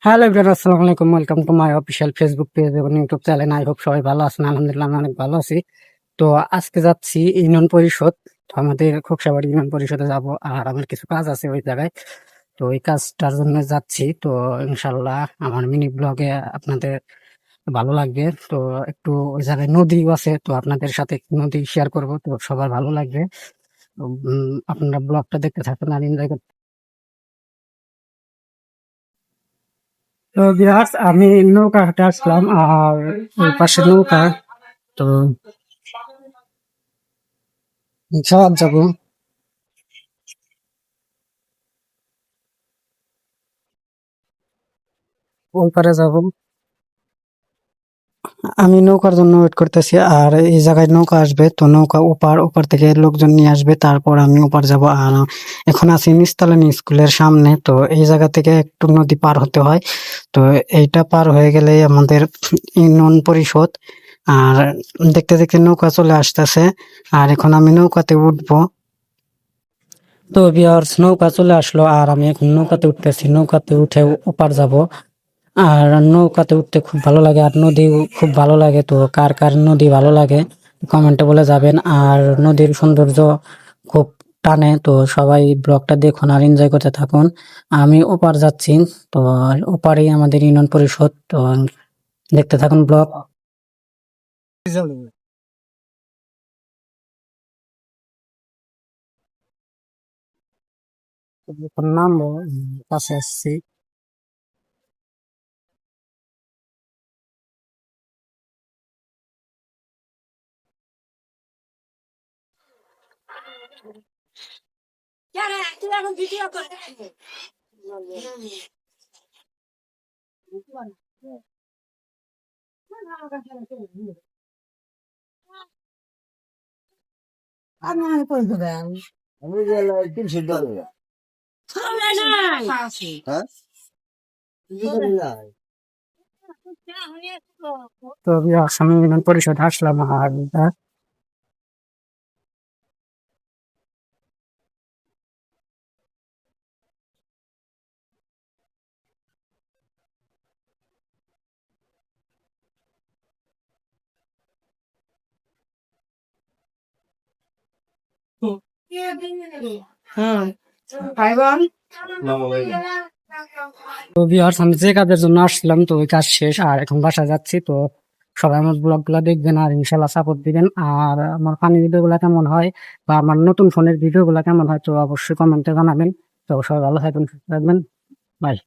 Hello everyone, আসসালামু আলাইকুম। Welcome to my official Facebook page এবং ইউটিউব চ্যানেল। আই হোপ সবাই ভালো আছেন। আলহামদুলিল্লাহ আমি অনেক ভালো আছি। তো আজকে যাচ্ছি ইউনিয়ন পরিষদ। তো আমাদের খোকসাবাড়ি ইউনিয়ন পরিষদে যাব, আর আমার কিছু কাজ আছে ওই জায়গায়। তো ওই কাজটার জন্য যাচ্ছি। তো ইনশাল্লাহ আমার মিনি ব্লগে আপনাদের ভালো লাগবে। তো একটু ওই জায়গায় নদীও আছে, তো আপনাদের সাথে একটু নদী শেয়ার করব, তো সবার ভালো লাগবে। তো, আপনারা ব্লগটা দেখতে থাকুন আর এনজয় করতে। তো বিহার আমি নৌকা হাটে আসলাম, আর ওই পাশে নৌকা। তো সব যাবো, ওই পারে যাব। আমি নৌকার জন্য ওয়েট করতেছি, আর এই জায়গায় নৌকা আসবে, তো নৌকা ওপার ওপার থেকে লোকজন নিয়ে আসবে, তারপর আমি ওপার যাব। আর এখন আছি নিস্তালানি স্কুলের সামনে। তো এই জায়গা থেকে একটু নদী পার হতে হয়। তো এইটা পার হয়ে গেলে আমাদের ইউনিয়ন পরিষদ। আর দেখতে দেখতে নৌকা চলে আসতেছে, আর এখন আমি নৌকাতে উঠবো। তো ভিউয়ার্স, নৌকা চলে আসলো, আর আমি এখন নৌকাতে উঠতেছি। নৌকাতে উঠে ওপার যাব। আর নৌকাতে উঠতে খুব ভালো লাগে, আর নদী খুব ভালো লাগে। তো কার কার নদী ভালো লাগে কমেন্টে বলে যাবেন। আর নদীর সৌন্দর্য খুব টানে, তো সবাই ব্লগটা দেখুন আর এনজয় করতে থাকুন। আমি ওপার যাচ্ছি। তো ওপারেই আমাদের ইউনিয়ন পরিষদ। তো দেখতে থাকুন ব্লগ। এখন নামবো, কাছে আসছি। আমি গেলে 300 টাকা। হ্যাঁ, তো আমি ইউনিয়ন পরিষদ আসলাম। আর তো ভিউয়ার্স, আমি যে কাজের জন্য আসছিলাম, তো ওই কাজ শেষ, আর এখন বাসা যাচ্ছি। তো সবাই আমার ব্লগ গুলা দেখবেন আর ইনশাল্লাহ সাপোর্ট দিবেন। আর আমার ফানি ভিডিও গুলা কেমন হয় বা আমার নতুন ফোনের ভিডিও গুলা কেমন হয়, তো অবশ্যই কমেন্টে জানাবেন। তো সবাই ভালো থাকবেন, সুস্থ থাকবেন। বাই।